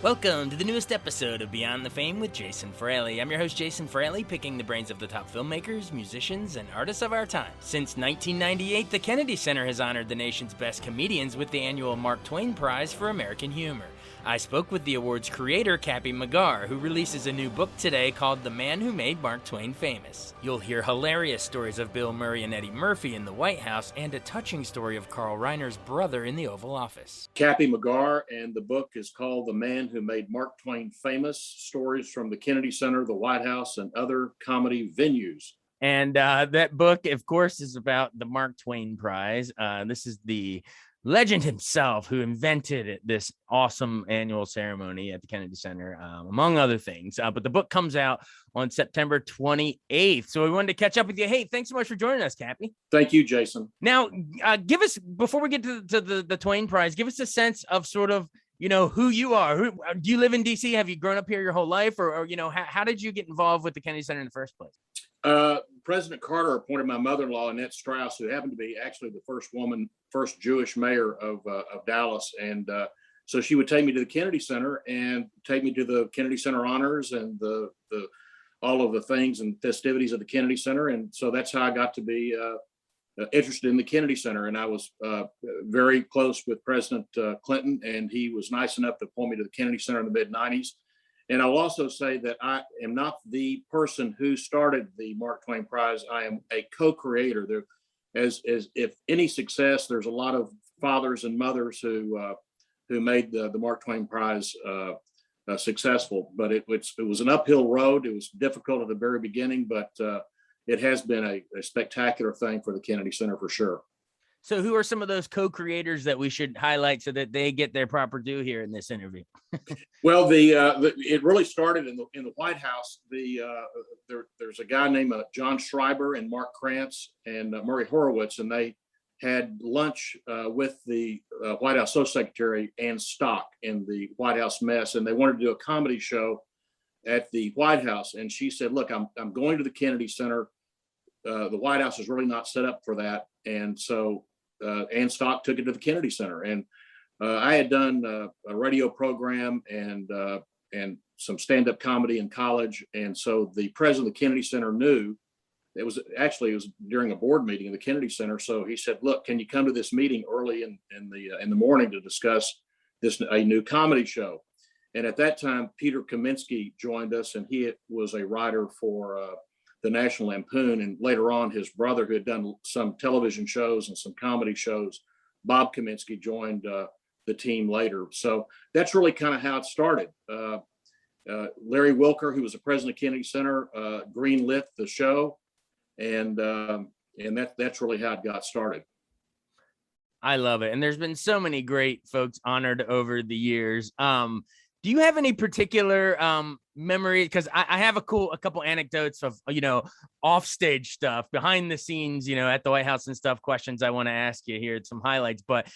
Welcome to the newest episode of Beyond the Fame with Jason Fraley. I'm your host, Jason Fraley, picking the brains of the top filmmakers, musicians, and artists of our time. Since 1998, the Kennedy Center has honored the nation's best comedians with the annual Mark Twain Prize for American Humor. I spoke with the award's creator, Cappy McGarr, who releases a new book today called The Man Who Made Mark Twain Famous. You'll hear hilarious stories of Bill Murray and Eddie Murphy in the White House and a touching story of Carl Reiner's brother in the Oval Office. Cappy McGarr, and the book is called The Man Who Made Mark Twain Famous, Stories from the Kennedy Center, the White House, and Other Comedy Venues. And that book, of course, is about the Mark Twain Prize. This is the legend himself who invented this awesome annual ceremony at the Kennedy Center, among other things. But the book comes out on September 28th. So we wanted to catch up with you. Hey, thanks so much for joining us, Cappy. Thank you, Jason. Now, give us, before we get to the Twain Prize, give us a sense of sort of, you know, who you are. Do you live in DC? Have you grown up here your whole life? Or you know, how did you get involved with the Kennedy Center in the first place? President Carter appointed my mother-in-law, Annette Strauss, who happened to be actually the first Jewish mayor of Dallas. And so she would take me to the Kennedy Center and take me to the Kennedy Center honors and the all of the things and festivities of the Kennedy Center. And so that's how I got to be interested in the Kennedy Center. And I was very close with President Clinton, and he was nice enough to appoint me to the Kennedy Center in the mid-90s. And I'll also say that I am not the person who started the Mark Twain Prize. I am a co-creator. There, as if any success, there's a lot of fathers and mothers who made the Mark Twain Prize successful. But it was an uphill road. It was difficult at the very beginning, but it has been a spectacular thing for the Kennedy Center for sure. So who are some of those co-creators that we should highlight so that they get their proper due here in this interview? Well, it really started in the White House. There's a guy named John Schreiber and Mark Krantz and Murray Horowitz, and they had lunch with the White House Social Secretary Ann Stock in the White House mess, and they wanted to do a comedy show at the White House. And she said, "Look, I'm going to the Kennedy Center. The White House is really not set up for that." And so Ann Stock took it to the Kennedy Center, and I had done a radio program and some stand-up comedy in college, and so the president of the Kennedy Center knew. It was during a board meeting in the Kennedy Center. So he said, "Look, can you come to this meeting early in the morning to discuss a new comedy show?" And at that time, Peter Kaminsky joined us, and he was a writer for the National Lampoon, and later on his brother, who had done some television shows and some comedy shows, Bob Kaminsky, joined the team later. So that's really kind of how it started. Larry Wilker, who was the president of Kennedy Center, greenlit the show, and that's really how it got started. I love it. And there's been so many great folks honored over the years. Do you have any particular memory? Because I have a couple anecdotes of, you know, offstage stuff, behind the scenes, you know, at the White House and stuff, questions I want to ask you here, some highlights. But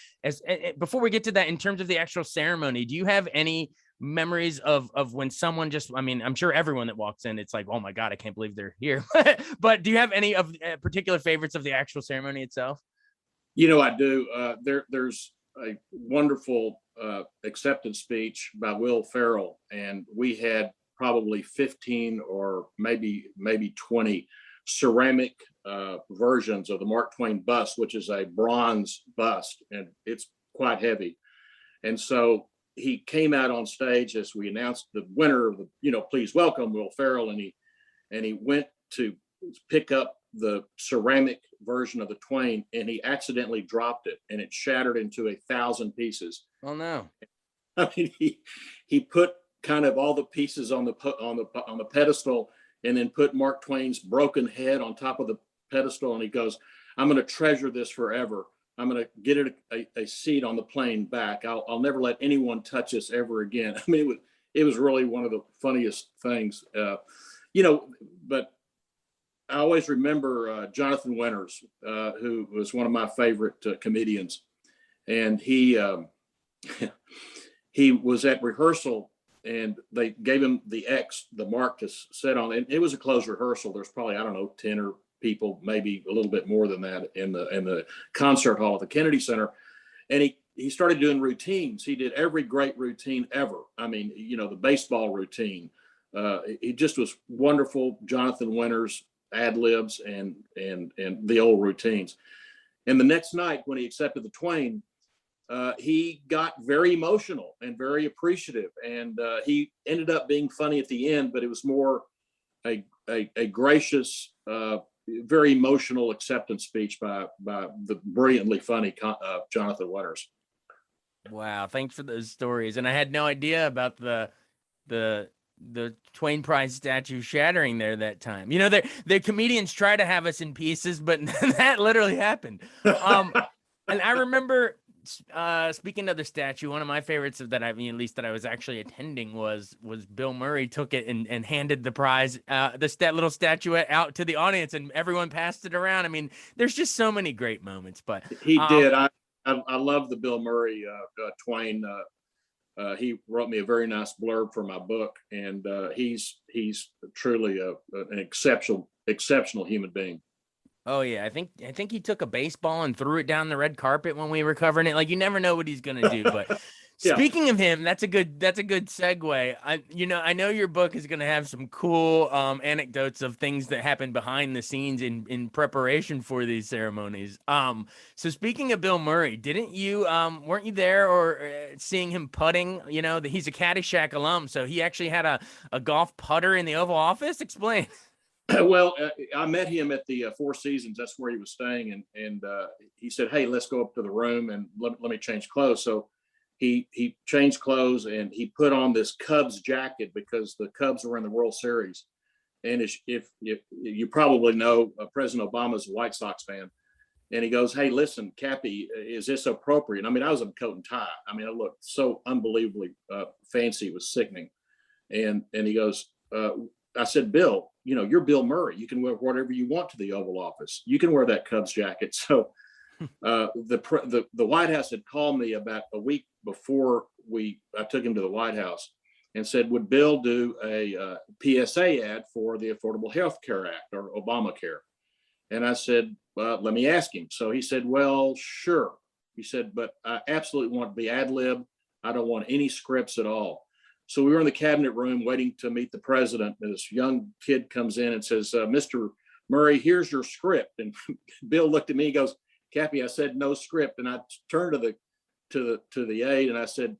before we get to that, in terms of the actual ceremony, do you have any memories of when someone I mean, I'm sure everyone that walks in, it's like, oh my God, I can't believe they're here. But do you have any of particular favorites of the actual ceremony itself? You know, I do. There's a wonderful acceptance speech by Will Ferrell, and we had probably 15 or maybe 20 ceramic versions of the Mark Twain bust, which is a bronze bust, and it's quite heavy. And so he came out on stage as we announced the winner of the, you know, please welcome Will Ferrell, and he went to pick up the ceramic version of the Twain, and he accidentally dropped it, and it shattered into 1,000 pieces. Oh no! I mean, he put kind of all the pieces on the pedestal, and then put Mark Twain's broken head on top of the pedestal, and he goes, "I'm going to treasure this forever. I'm going to get it a seat on the plane back. I'll never let anyone touch this ever again." I mean, it was really one of the funniest things, you know. But I always remember Jonathan Winters, who was one of my favorite comedians, and he was at rehearsal, and they gave him the mark to sit on, and it was a closed rehearsal. There's probably, I don't know, 10 or people, maybe a little bit more than that, in the concert hall at the Kennedy Center, and he started doing routines. He did every great routine ever. I mean, the baseball routine. It just was wonderful. Jonathan Winters ad libs and the old routines. And the next night when he accepted the Twain, he got very emotional and very appreciative, and he ended up being funny at the end, but it was more a gracious, very emotional acceptance speech by the brilliantly funny Jonathan Winters. Wow, thanks for those stories. And I had no idea about the Twain Prize statue shattering there that time. The comedians try to have us in pieces, but that literally happened. And I remember, speaking of the statue, one of my favorites at least that I was actually attending was Bill Murray took it and handed the prize, that little statuette out to the audience, and everyone passed it around. I mean, there's just so many great moments. But he did. I love the Bill Murray Twain. He wrote me a very nice blurb for my book, and he's truly an exceptional human being. Oh yeah, I think he took a baseball and threw it down the red carpet when we were covering it. Like, you never know what he's gonna do. But Yeah. Speaking of him, that's a good segue. I know your book is gonna have some cool anecdotes of things that happen behind the scenes in preparation for these ceremonies. So speaking of Bill Murray, didn't you weren't you there or seeing him putting? He's a Caddyshack alum, so he actually had a golf putter in the Oval Office. Explain. Well, I met him at the Four Seasons. That's where he was staying, and he said, "Hey, let's go up to the room and let me change clothes." So he changed clothes and he put on this Cubs jacket because the Cubs were in the World Series. And if you probably know, President Obama's a White Sox fan, and he goes, "Hey, listen, Cappy, is this appropriate?" I mean, I was in coat and tie. I mean, I looked so unbelievably fancy; it was sickening. And he goes, I said, "Bill, you're Bill Murray. You can wear whatever you want to the Oval Office. You can wear that Cubs jacket." So the White House had called me about a week before I took him to the White House and said, "Would Bill do a PSA ad for the Affordable Health Care Act or Obamacare?" And I said, "Well, let me ask him." So he said, "Well, sure." He said, "But I absolutely want to be ad lib. I don't want any scripts at all." So we were in the cabinet room waiting to meet the president. And this young kid comes in and says, "Mr. Murray, here's your script." And Bill looked at me, he goes, "Cappy, I said no script." And I turned to the aide and I said,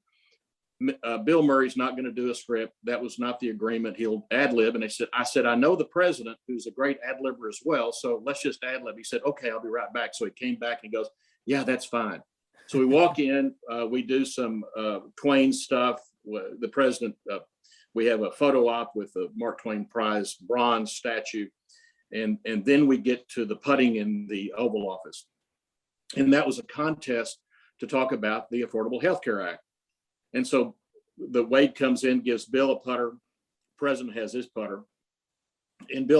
"Bill Murray's not going to do a script. That was not the agreement. He'll ad lib." And I said, "I know the president, who's a great ad libber as well. So let's just ad lib." He said, "Okay, I'll be right back." So he came back and he goes, "Yeah, that's fine." So we walk in, we do some Twain stuff. The president, we have a photo op with the Mark Twain Prize bronze statue. And then we get to the putting in the Oval Office. And that was a contest to talk about the Affordable Health Care Act. And so the Wade comes in, gives Bill a putter. The president has his putter. And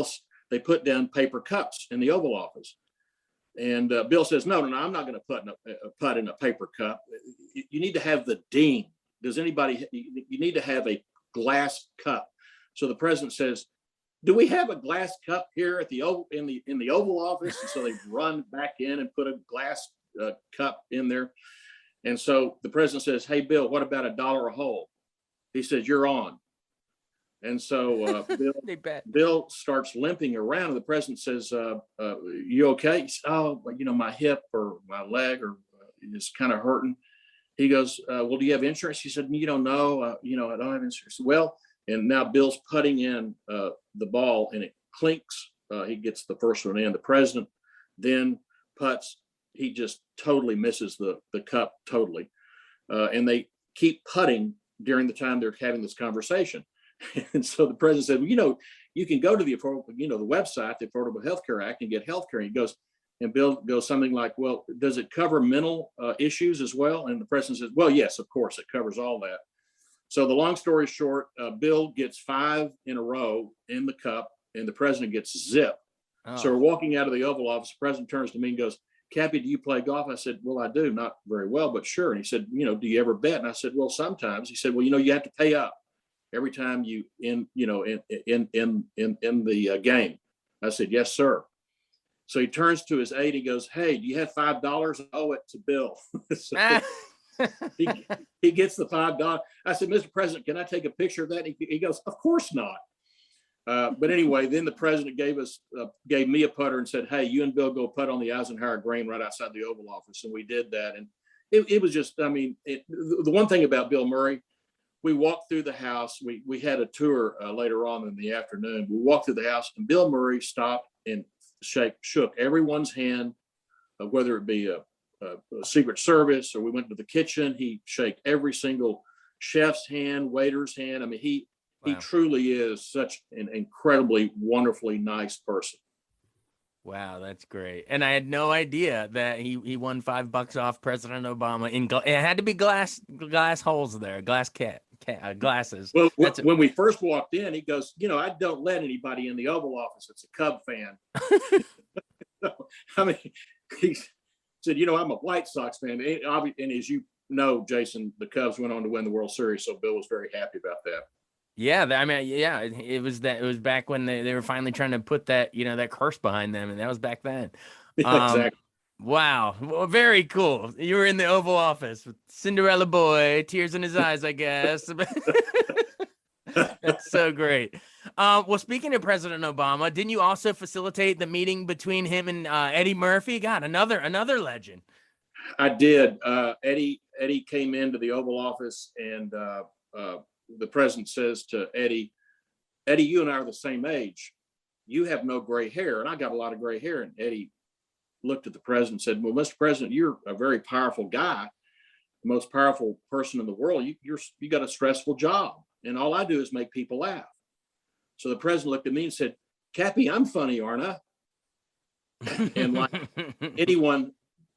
they put down paper cups in the Oval Office. And Bill says, no, I'm not going to putt in a paper cup. You need to have the dean. You need to have a glass cup. So the president says, "Do we have a glass cup here at the in the Oval Office?" And so they run back in and put a glass cup in there. And so the president says, "Hey, Bill, what about $1 a hole?" He says, "You're on." And so Bill starts limping around, and the president says, "You okay?" He says, "Oh, my hip or my leg is kind of hurting." He goes, "Well, do you have insurance?" He said, "You don't know, I don't have insurance." Well, and now Bill's putting in the ball and it clinks. He gets the first one in. The president then putts. He just totally misses the cup totally. And they keep putting during the time they're having this conversation. And so the president said, "Well, you can go to the website, the Affordable Health Care Act, and get health care." And he goes, and Bill goes something like, "Well, does it cover mental issues as well?" And the president says, "Well, yes, of course, it covers all that." So the long story short, Bill gets 5 in a row in the cup, and the president gets zip. Oh. So we're walking out of the Oval Office. The president turns to me and goes, "Cappy, do you play golf?" I said, "Well, I do, not very well, but sure." And he said, "Do you ever bet?" And I said, "Well, sometimes." He said, "Well, you have to pay up every time you in the game." I said, "Yes, sir." So he turns to his aide. He goes, "Hey, do you have $5? I owe it to Bill." So he, he gets the $5. I said, Mr. President, can I take a picture of that? He goes, of course not. But anyway, then the president gave me a putter and said, hey, you and Bill go putt on the Eisenhower green right outside the Oval Office. And we did that. And it was just, I mean, the one thing about Bill Murray, we walked through the house. We had a tour later on in the afternoon. We walked through the house and Bill Murray stopped and shook everyone's hand, whether it be a Secret Service or we went to the kitchen. He shake every single chef's hand, waiter's hand. I mean, he truly is such an incredibly, wonderfully nice person. Wow, that's great. And I had no idea that he won $5 off President Obama. It had to be glass holes there, glasses. Well, when we first walked in, he goes, I don't let anybody in the Oval Office. It's a Cub fan. So, I mean, he said, I'm a White Sox fan. And as you know, Jason, the Cubs went on to win the World Series. So Bill was very happy about that. Yeah, I mean, yeah, it was back when they were finally trying to put that, that curse behind them, and that was back then. Exactly. Wow, well, very cool. You were in the Oval Office with Cinderella boy, tears in his eyes, I guess. That's so great. Well, speaking of President Obama, didn't you also facilitate the meeting between him and Eddie Murphy? God, another legend. I did. Eddie came into the Oval Office and the president says to Eddie, you and I are the same age. You have no gray hair. And I got a lot of gray hair. And Eddie looked at the president and said, well, Mr. President, you're a very powerful guy, the most powerful person in the world. You got a stressful job. And all I do is make people laugh. So the president looked at me and said, Cappy, I'm funny, aren't I? And like anyone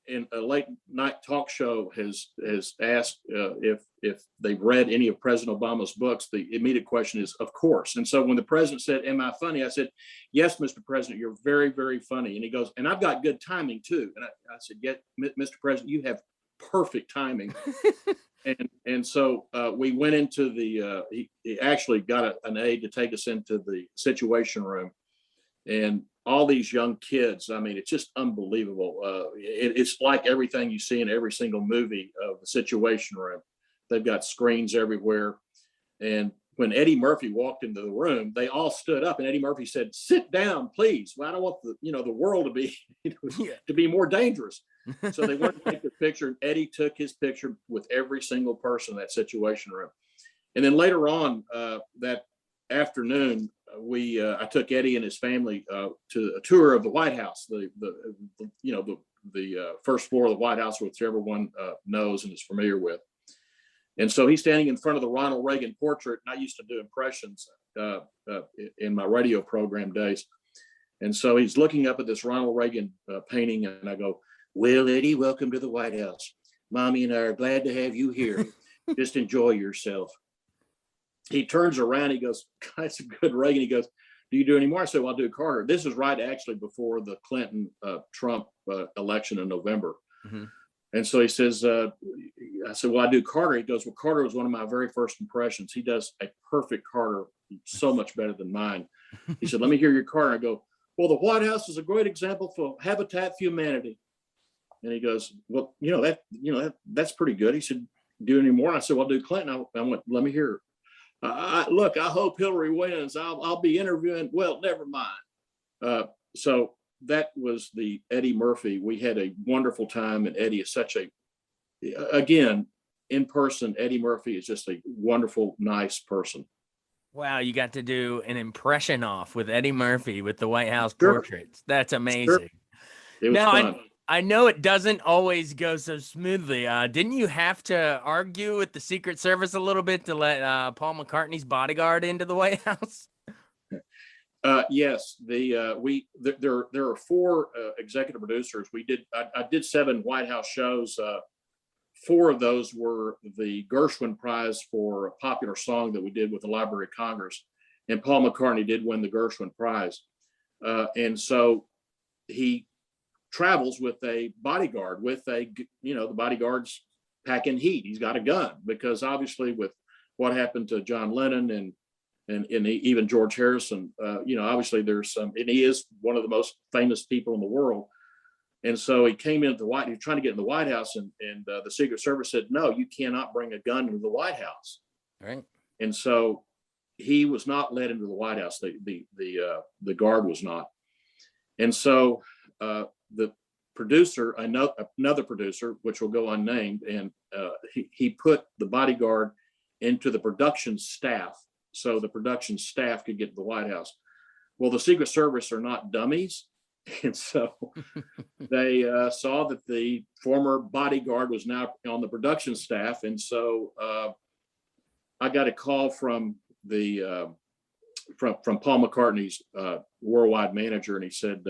in a late night talk show has asked if they've read any of President Obama's books, the immediate question is, of course. And so when the president said, am I funny? I said, yes, Mr. President, you're very, very funny. And he goes, and I've got good timing too. And I said, yeah, Mr. President, you have perfect timing. and so we went into he actually got an aide to take us into the Situation Room. And all these young kids, I mean, it's just unbelievable. It's like everything you see in every single movie of the Situation Room. They've got screens everywhere. And when Eddie Murphy walked into the room, they all stood up and Eddie Murphy said, sit down, please. Well, I don't want the world to be, to be more dangerous. So they went to take the picture. Eddie took his picture with every single person in that Situation Room. And then later on that afternoon, I took Eddie and his family to a tour of the White House, the first floor of the White House, which everyone knows and is familiar with. And so he's standing in front of the Ronald Reagan portrait. And I used to do impressions in my radio program days. And so he's looking up at this Ronald Reagan painting. And I go, well, Eddie, welcome to the White House. Mommy and I are glad to have you here. Just enjoy yourself. He turns around, he goes, that's a good Reagan. He goes, do you do any more? I said, well, I'll do Carter. This is right actually before the Clinton-Trump election in November. Mm-hmm. And so he says, I said, well, I do Carter. He goes, well, Carter was one of my very first impressions. He does a perfect Carter, so much better than mine. He said, let me hear your Carter. I go, well, the White House is a great example for habitat for humanity. And he goes, well, that's pretty good. He said, do any more? I said, well, I'll do Clinton. I went, let me hear it. Look, I hope Hillary wins. I'll be interviewing. Well, never mind. So that was the Eddie Murphy. We had a wonderful time, and Eddie is again, in person, Eddie Murphy is just a wonderful, nice person. Wow, you got to do an impression off with Eddie Murphy with the White House portraits. That's amazing. Sure. It was fun. I know it doesn't always go so smoothly. Didn't you have to argue with the Secret Service a little bit to let Paul McCartney's bodyguard into the White House? Yes, there are 4 executive producers. I did 7 White House shows. 4 of those were the Gershwin Prize for a popular song that we did with the Library of Congress, and Paul McCartney did win the Gershwin Prize. And so he travels with a bodyguard, the bodyguard's packing heat. He's got a gun because obviously with what happened to John Lennon and even George Harrison, obviously there's some, and he is one of the most famous people in the world. And so he came into the White, he was trying to get in the White House, and the Secret Service said, no, you cannot bring a gun into the White House. Right. And so he was not let into the White House. The guard was not. And so the producer, another producer, which will go unnamed, and he put the bodyguard into the production staff, so the production staff could get to the White House. Well, the Secret Service are not dummies. And so they saw that the former bodyguard was now on the production staff. And so I got a call from the from Paul McCartney's worldwide manager, and he said,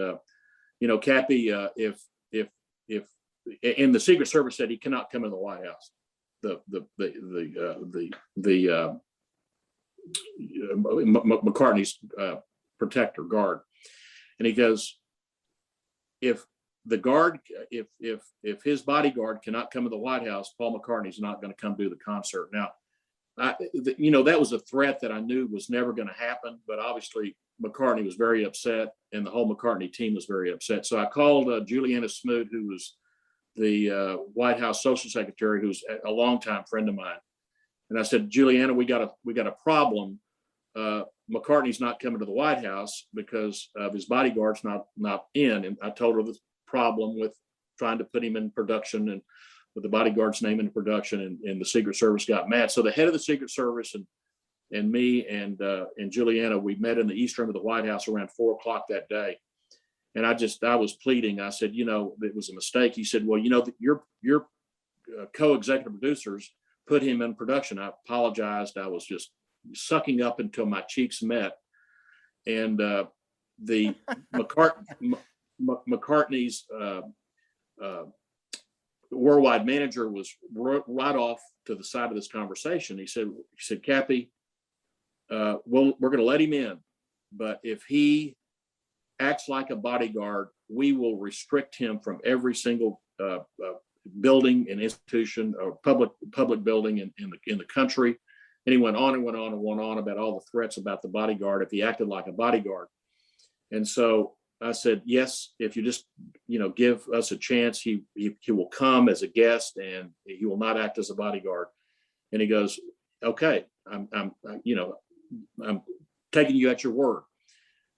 Cappy, if and the Secret Service said he cannot come in the White House. McCartney's protector guard, and he goes, if his bodyguard cannot come to the White House, Paul McCartney's not going to come do the concert. Now, that was a threat that I knew was never going to happen, but obviously McCartney was very upset, and the whole McCartney team was very upset. So I called Juliana Smoot, who was the White House social secretary, who's a longtime friend of mine, and I said, Juliana, we got a problem. McCartney's not coming to the White House because of his bodyguard's not in. And I told her the problem with trying to put him in production and with the bodyguard's name in production, and the Secret Service got mad. So the head of the Secret Service and me and Juliana, we met in the East Room of the White House around 4:00 that day. And I was pleading. I said, it was a mistake. He said, well, your co-executive producers put him in production. I apologized. I was just sucking up until my cheeks met. And the McCartney's worldwide manager was right off to the side of this conversation. He said, Cappy, we're going to let him in, but if he acts like a bodyguard, we will restrict him from every single building and institution or public building in the country. And he went on and went on and went on about all the threats about the bodyguard if he acted like a bodyguard. And so I said, yes, if you just, give us a chance, he will come as a guest and he will not act as a bodyguard. And he goes, okay, I'm taking you at your word.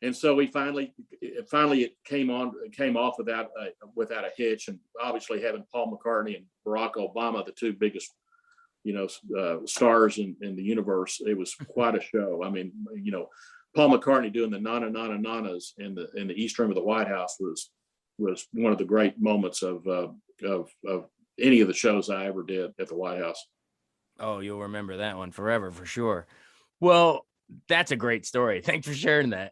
And so we finally it came off without a hitch. And obviously having Paul McCartney and Barack Obama, the two biggest stars in the universe, it was quite a show. I mean, Paul McCartney doing the nana nana nanas in the East Room of the White House was one of the great moments of any of the shows I ever did at the White House. Oh, you'll remember that one forever for sure. Well, that's a great story. Thanks for sharing that.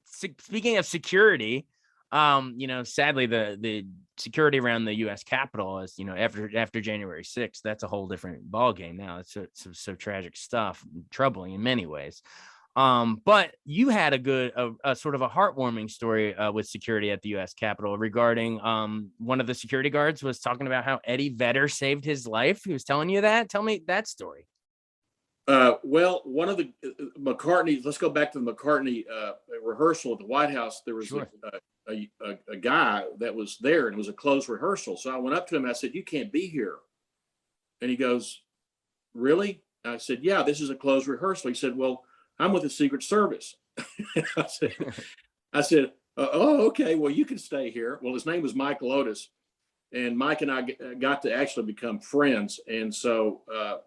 Speaking of security, sadly the security around the U.S. Capitol is, after January 6th, that's a whole different ballgame now. It's so tragic stuff, troubling in many ways. But you had a sort of a heartwarming story with security at the U.S. Capitol regarding one of the security guards was talking about how Eddie Vedder saved his life. He was telling you that. Tell me that story. Well, one of the McCartney, let's go back to the McCartney rehearsal at the White House. There was Sure. a guy that was there, and it was a closed rehearsal. So I went up to him. I said, "You can't be here." And he goes, "Really?" I said, "Yeah, this is a closed rehearsal." He said, "Well, I'm with the Secret Service." I said, "Oh, okay. Well, you can stay here." Well, his name was Mike Lotus, and Mike and I got to actually become friends. And so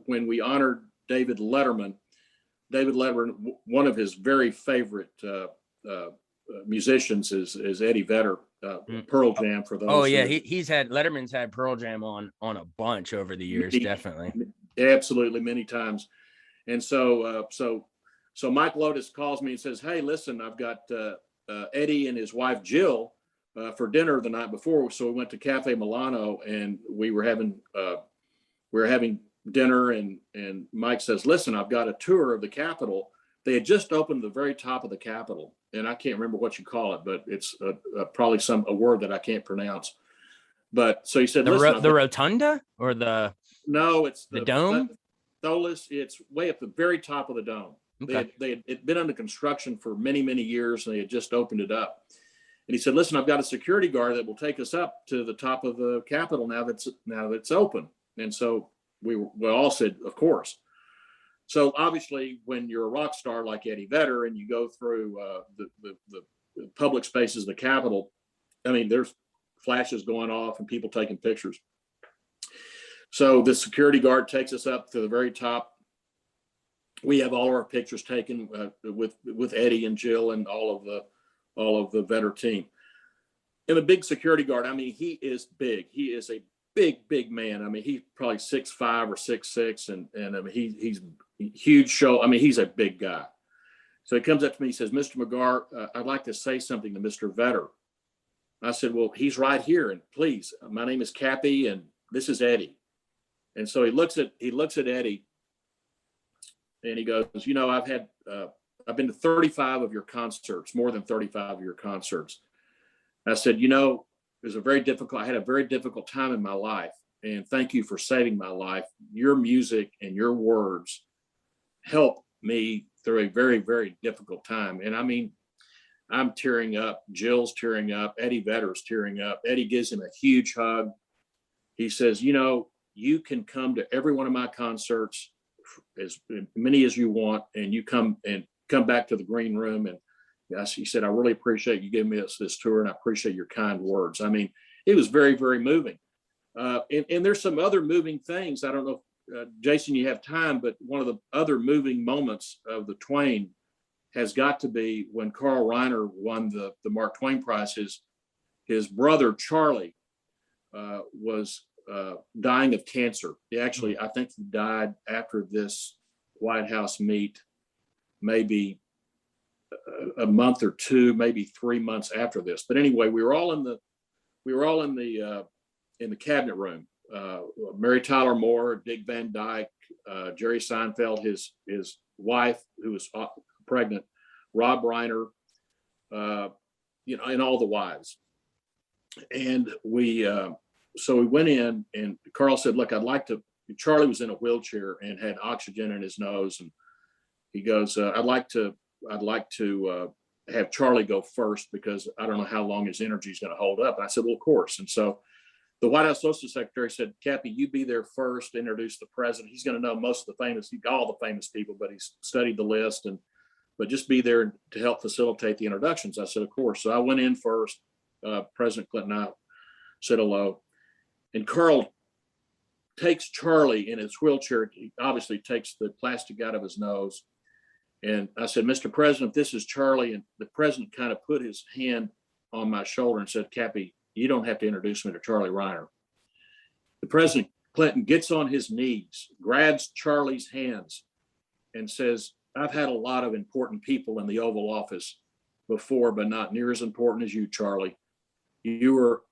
when we honored David Letterman, one of his very favorite musicians is Eddie Vedder, Pearl Jam for those. Oh yeah, Letterman's had Pearl Jam on a bunch over the years, definitely. Absolutely, many times. And so Mike Lotus calls me and says, "Hey, listen, I've got Eddie and his wife Jill for dinner the night before." So we went to Cafe Milano, and we were having dinner, and Mike says, "Listen, I've got a tour of the Capitol." They had just opened the very top of the Capitol, and I can't remember what you call it, but it's probably a word that I can't pronounce. But so he said, the rotunda or no, it's the dome. Tholis, it's way up the very top of the dome. Okay. They had been under construction for many, many years, and they had just opened it up. And he said, listen, I've got a security guard that will take us up to the top of the Capitol now that's open. And so we all said, of course. So obviously, when you're a rock star like Eddie Vedder and you go through the public spaces of the Capitol, I mean, there's flashes going off and people taking pictures. So the security guard takes us up to the very top. We have all our pictures taken with Eddie and Jill and all of the Vedder team. And the big security guard, I mean, he is big. He is a big man. I mean, he's probably 6'5" or 6'6", and I mean, he's huge show. I mean, he's a big guy. So he comes up to me, he says, Mr. McGarr, I'd like to say something to Mr. Vedder. I said, well, he's right here. And please, my name is Cappy and this is Eddie. And so he looks at Eddie and he goes, you know, I've been to 35 of your concerts, more than 35 of your concerts. I said, you know, I had a very difficult time in my life. And thank you for saving my life. Your music and your words helped me through a very, very difficult time. And I mean, I'm tearing up, Jill's tearing up, Eddie Vedder's tearing up. Eddie gives him a huge hug. He says, you know, you can come to every one of my concerts, as many as you want, and you come back to the green room. And he said, I really appreciate you giving me this tour, and I appreciate your kind words. I mean, it was very, very moving. And there's some other moving things. I don't know, Jason, you have time, but one of the other moving moments of the Twain has got to be when Carl Reiner won the Mark Twain Prize. His brother, Charlie, was dying of cancer. He actually, I think he died after this White House meet, maybe a month or two, maybe 3 months after this. But anyway, we were all in the cabinet room. Mary Tyler Moore, Dick Van Dyke, Jerry Seinfeld, his wife who was pregnant, Rob Reiner, you know, and all the wives. And so we went in, and Carl said, look, Charlie was in a wheelchair and had oxygen in his nose. And he goes, I'd like to have Charlie go first because I don't know how long his energy is going to hold up. And I said, well, of course. And so the White House Social Secretary said, Cappy, you be there first, introduce the president. He's going to know all the famous people, but he's studied the list, but just be there to help facilitate the introductions. I said, of course. So I went in first. President Clinton and I said hello. And Carl takes Charlie in his wheelchair. He obviously takes the plastic out of his nose. And I said, Mr. President, this is Charlie. And the president kind of put his hand on my shoulder and said, Cappy, you don't have to introduce me to Charlie Reiner. The President Clinton gets on his knees, grabs Charlie's hands, and says, I've had a lot of important people in the Oval Office before, but not near as important as you, Charlie. You were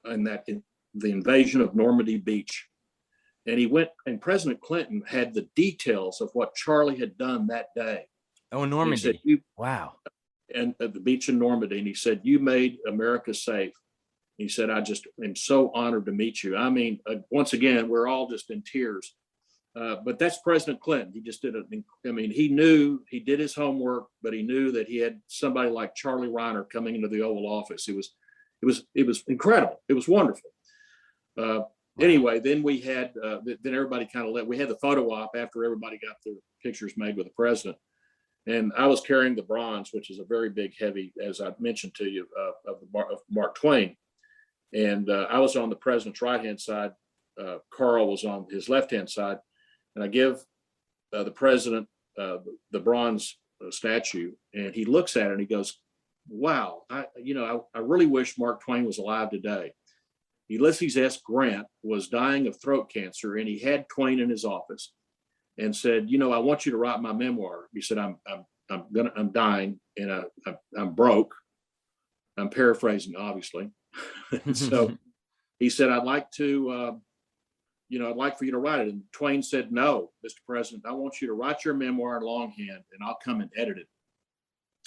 in the invasion of Normandy Beach. And he went, and President Clinton had the details of what Charlie had done that day. Oh, Normandy. He said, wow. And at the beach in Normandy. And he said, you made America safe. He said, I just am so honored to meet you. I mean, once again, we're all just in tears. But that's President Clinton. He just did it. I mean, he knew, he did his homework, but he knew that he had somebody like Charlie Reiner coming into the Oval Office. It was incredible. It was wonderful. Anyway, then we had, then everybody kind of we had the photo op after everybody got their pictures made with the president. And I was carrying the bronze, which is a very big, heavy, as I mentioned to you, of Mark Twain. And I was on the president's right-hand side. Carl was on his left-hand side. And I give the president the bronze statue, and he looks at it and he goes, wow, I really wish Mark Twain was alive today. Ulysses S. Grant was dying of throat cancer, and he had Twain in his office and said, I want you to write my memoir. He said, I'm dying and I'm broke. I'm paraphrasing, obviously. So he said, I'd like for you to write it. And Twain said, no, Mr. President, I want you to write your memoir in longhand and I'll come and edit it.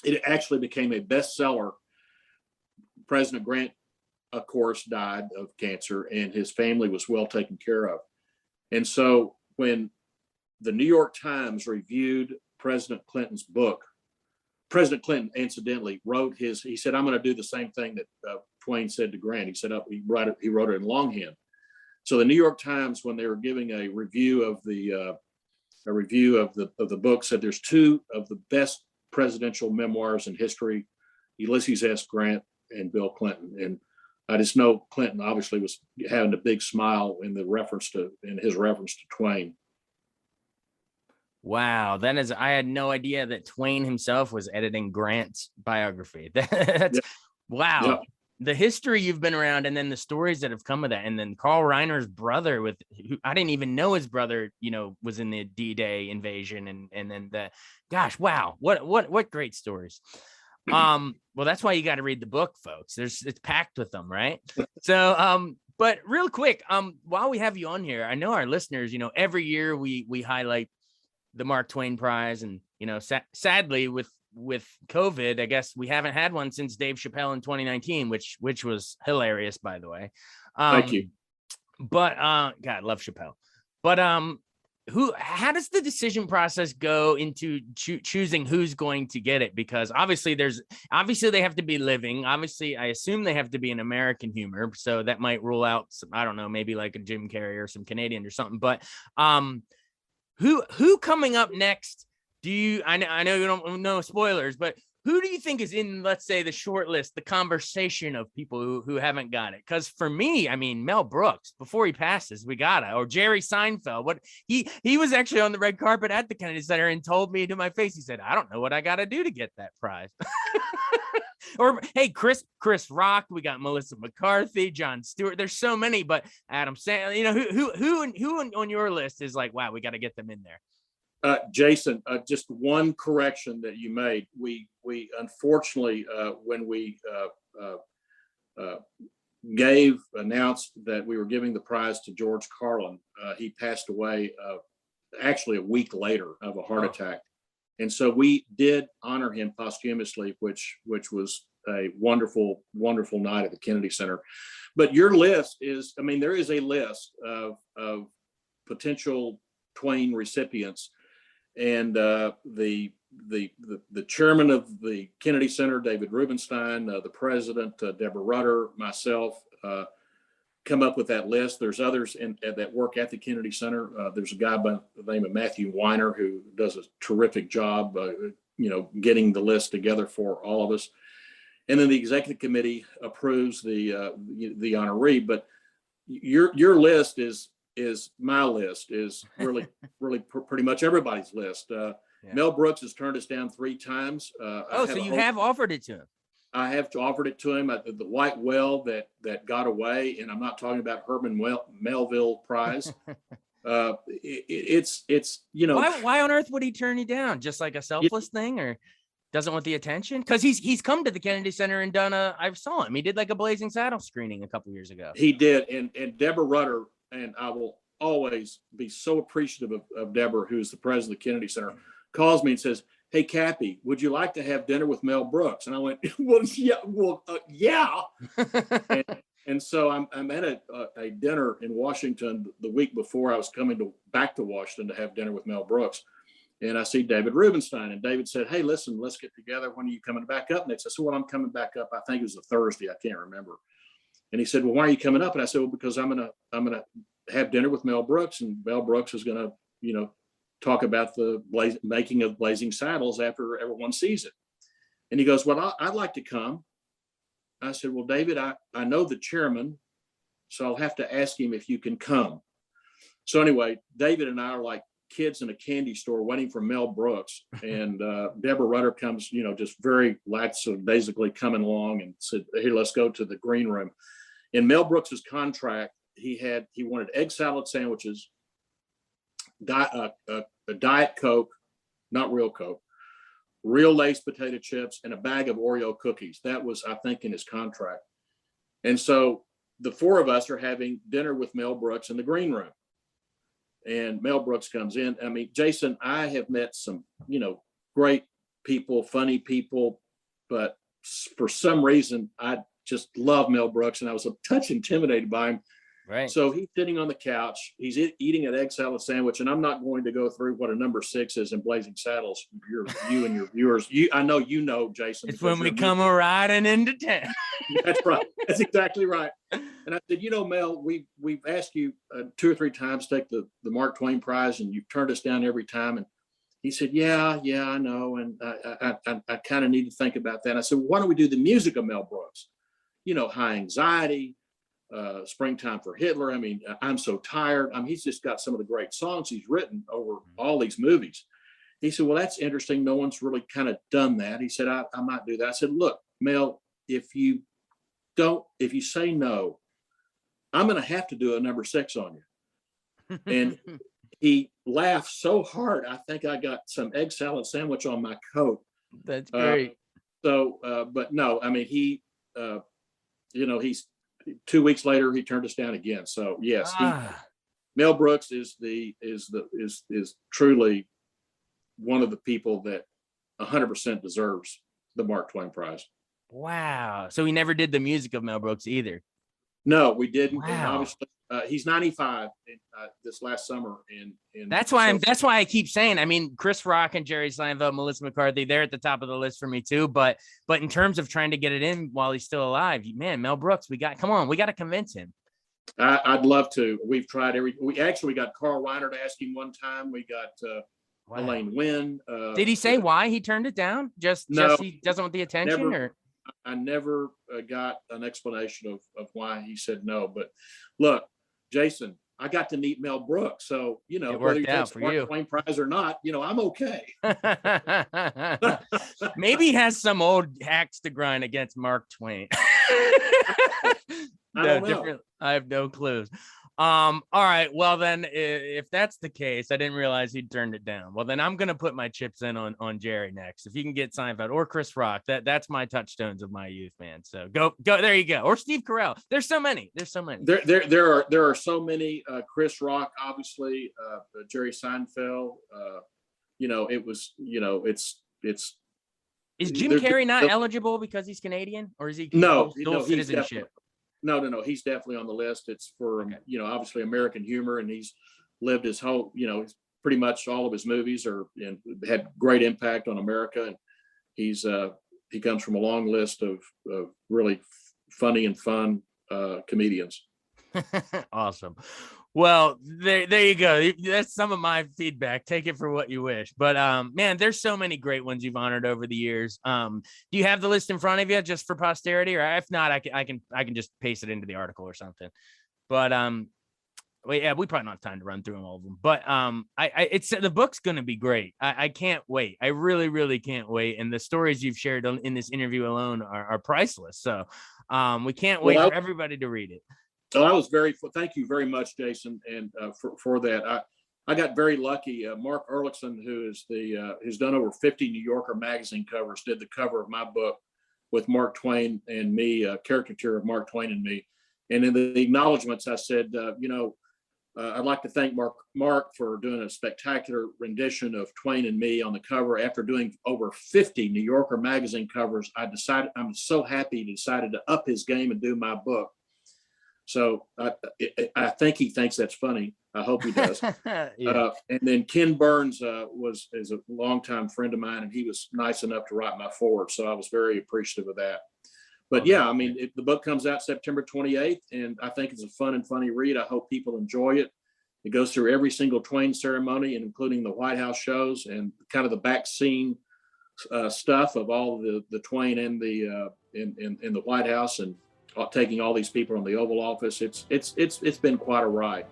It actually became a bestseller. President Grant, of course, died of cancer and his family was well taken care of. And so when the New York Times reviewed President Clinton's book, President Clinton, incidentally, he said, I'm going to do the same thing that Twain said to Grant. He said, he wrote it in longhand. So the New York Times, when they were giving a review of the book, said there's two of the best presidential memoirs in history, Ulysses S. Grant and Bill Clinton. And I just know Clinton obviously was having a big smile in his reference to Twain. Wow, I had no idea that Twain himself was editing Grant's biography. That's wow. Yeah. The history you've been around, and then the stories that have come of that, and then Carl Reiner's brother I didn't even know his brother, was in the D-Day invasion, and then gosh, wow, what great stories. Well, that's why you got to read the book, folks. It's packed with them, right? So, but real quick, while we have you on here, I know our listeners, every year we highlight the Mark Twain Prize, and sadly with COVID, I guess we haven't had one since Dave Chappelle in 2019, which was hilarious, by the way. Thank you. But God, love Chappelle. But how does the decision process go into choosing who's going to get it? Because obviously they have to be living. Obviously, I assume they have to be an American humor, so that might rule out some, I don't know, maybe like a Jim Carrey or some Canadian or something. But who coming up next? I know you don't know spoilers, but who do you think is in, let's say, the short list, the conversation of people who haven't got it? Because for me, I mean, Mel Brooks, before he passes, we got it. Or Jerry Seinfeld. He was actually on the red carpet at the Kennedy Center and told me to my face, he said, I don't know what I got to do to get that prize. Or hey, Chris Rock, we got Melissa McCarthy, Jon Stewart. There's so many, but Adam Sandler, who on your list is like, wow, we got to get them in there. Jason, just one correction that you made. We unfortunately, when we announced that we were giving the prize to George Carlin, he passed away actually a week later of a heart attack. And so we did honor him posthumously, which was a wonderful, wonderful night at the Kennedy Center. But your list there is a list of potential Twain recipients. And the chairman of the Kennedy Center, David Rubenstein, the president, Deborah Rutter, myself, come up with that list. There's others that work at the Kennedy Center. There's a guy by the name of Matthew Weiner who does a terrific job, getting the list together for all of us. And then the executive committee approves the honoree. But your list is my list, is really pretty much everybody's list. Mel Brooks has turned us down 3 times. So you have offered it to him? I have offered it to him at the white whale that got away, and I'm not talking about Herman Melville Prize. It's why on earth would he turn you down? Just like a selfless thing, or doesn't want the attention? Because he's come to the Kennedy Center and done I saw him. He did like a Blazing Saddles screening a couple years ago. He did, and Deborah Rutter, and I will always be so appreciative of Deborah, who's the president of the Kennedy Center, calls me and says, hey, Cappy, would you like to have dinner with Mel Brooks? And I went, yeah. And so I'm at a dinner in Washington the week before I was coming back to Washington to have dinner with Mel Brooks. And I see David Rubenstein, and David said, hey, listen, let's get together. When are you coming back up next? I said, well, I'm coming back up. I think it was a Thursday. I can't remember. And he said, well, why are you coming up? And I said, well, because I'm going to have dinner with Mel Brooks, and Mel Brooks is going to, talk about the making of Blazing Saddles after everyone sees it. And he goes, well, I'd like to come. I said, well, David, I know the chairman, so I'll have to ask him if you can come. So anyway, David and I are like kids in a candy store waiting for Mel Brooks. And Deborah Rutter comes, just very lackadaisically coming along and said, hey, let's go to the green room. In Mel Brooks's contract, he wanted egg salad sandwiches, a Diet Coke, not real Coke, real Lay's potato chips, and a bag of Oreo cookies. That was, I think, in his contract. And so the 4 of us are having dinner with Mel Brooks in the green room. And Mel Brooks comes in. I mean, Jason, I have met some, great people, funny people, but for some reason, I just love Mel Brooks, and I was a touch intimidated by him. Right. So he's sitting on the couch. He's eating an egg salad sandwich, and I'm not going to go through what a number 6 is in Blazing Saddles. You and your viewers, I know you know, Jason. It's when we come riding into town. That's right. That's exactly right. And I said, Mel, we've asked you 2 or 3 times to take the Mark Twain Prize, and you've turned us down every time. And he said, yeah, I know, and I kind of need to think about that. And I said, well, why don't we do the music of Mel Brooks? High Anxiety. Springtime for Hitler. I mean, I'm So Tired. I mean, he's just got some of the great songs he's written over all these movies. He said, well, that's interesting. No one's really kind of done that. He said, I might do that. I said, look, Mel, if you say no, I'm going to have to do a number 6 on you. And he laughed so hard, I think I got some egg salad sandwich on my coat. That's great. But no, I mean, he's 2 weeks later, he turned us down again. So yes, Mel Brooks is truly one of the people that 100% deserves the Mark Twain Prize. Wow. So he never did the music of Mel Brooks either. No, we didn't. Wow. And obviously, he's 95 this last summer. That's why I keep saying, I mean, Chris Rock and Jerry Seinfeld, Melissa McCarthy, they're at the top of the list for me too. But in terms of trying to get it in while he's still alive, man, Mel Brooks, we got to convince him. I'd love to. We've tried we got Carl Reiner to ask him one time. We got Elaine Wynn. Did he say why he turned it down? Just he doesn't want the attention? I never got an explanation of why he said no. But look, Jason, I got to meet Mel Brooks. So, whether he takes the Mark Twain Prize or not, I'm okay. Maybe he has some old axe to grind against Mark Twain. I don't know. I have no clues. All right. Well, then, if that's the case, I didn't realize he turned it down. Well, then I'm gonna put my chips in on Jerry next. If you can get Seinfeld or Chris Rock, that's my touchstones of my youth, man. So go. There you go. Or Steve Carell. There's so many. There are so many. Chris Rock, obviously. Jerry Seinfeld. It's. Is Jim Carrey not eligible because he's Canadian, or is he dual citizenship? No. He's definitely on the list. It's for, obviously American humor, and he's lived his whole, pretty much all of his movies had great impact on America. And he comes from a long list of really funny and fun comedians. Awesome. Well, there you go. That's some of my feedback. Take it for what you wish. But man, there's so many great ones you've honored over the years. Do you have the list in front of you just for posterity, or if not, I can just paste it into the article or something. But we probably don't have time to run through all of them. But it's the book's gonna be great. I can't wait. I really, really can't wait. And the stories you've shared in this interview alone are priceless. So we can't wait for everybody to read it. So thank you very much, Jason, and for that. I got very lucky. Mark Ehrlichson, who is who's done over 50 New Yorker magazine covers, did the cover of my book with Mark Twain and me, a caricature of Mark Twain and me. And in the acknowledgments, I said, I'd like to thank Mark for doing a spectacular rendition of Twain and me on the cover. After doing over 50 New Yorker magazine covers, I'm so happy he decided to up his game and do my book. So I think he thinks that's funny. I hope he does. Yeah. And then Ken Burns is a longtime friend of mine, and he was nice enough to write my foreword. So I was very appreciative of that. But yeah, I mean, the book comes out September 28th, and I think it's a fun and funny read. I hope people enjoy it. It goes through every single Twain ceremony, and including the White House shows and kind of the back scene stuff of all the Twain and in the White House, and taking all these people on the Oval Office. It's been quite a ride.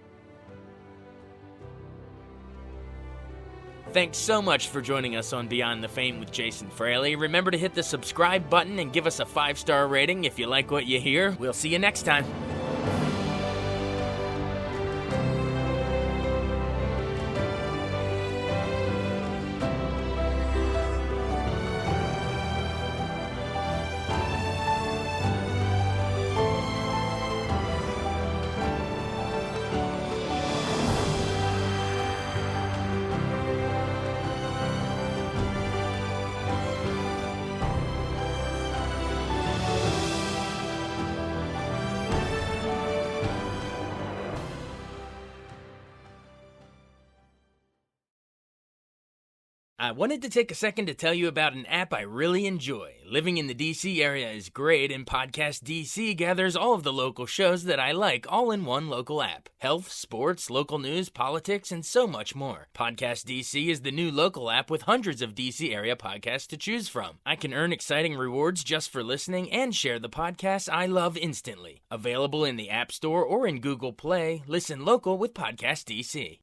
Thanks so much for joining us on Beyond the Fame with Jason Fraley. Remember to hit the subscribe button and give us a 5-star rating if you like what you hear. We'll see you next time. I wanted to take a second to tell you about an app I really enjoy. Living in the DC area is great, and Podcast DC gathers all of the local shows that I like all in one local app. Health, sports, local news, politics, and so much more. Podcast DC is the new local app with hundreds of DC area podcasts to choose from. I can earn exciting rewards just for listening and share the podcasts I love instantly. Available in the App Store or in Google Play, listen local with Podcast DC.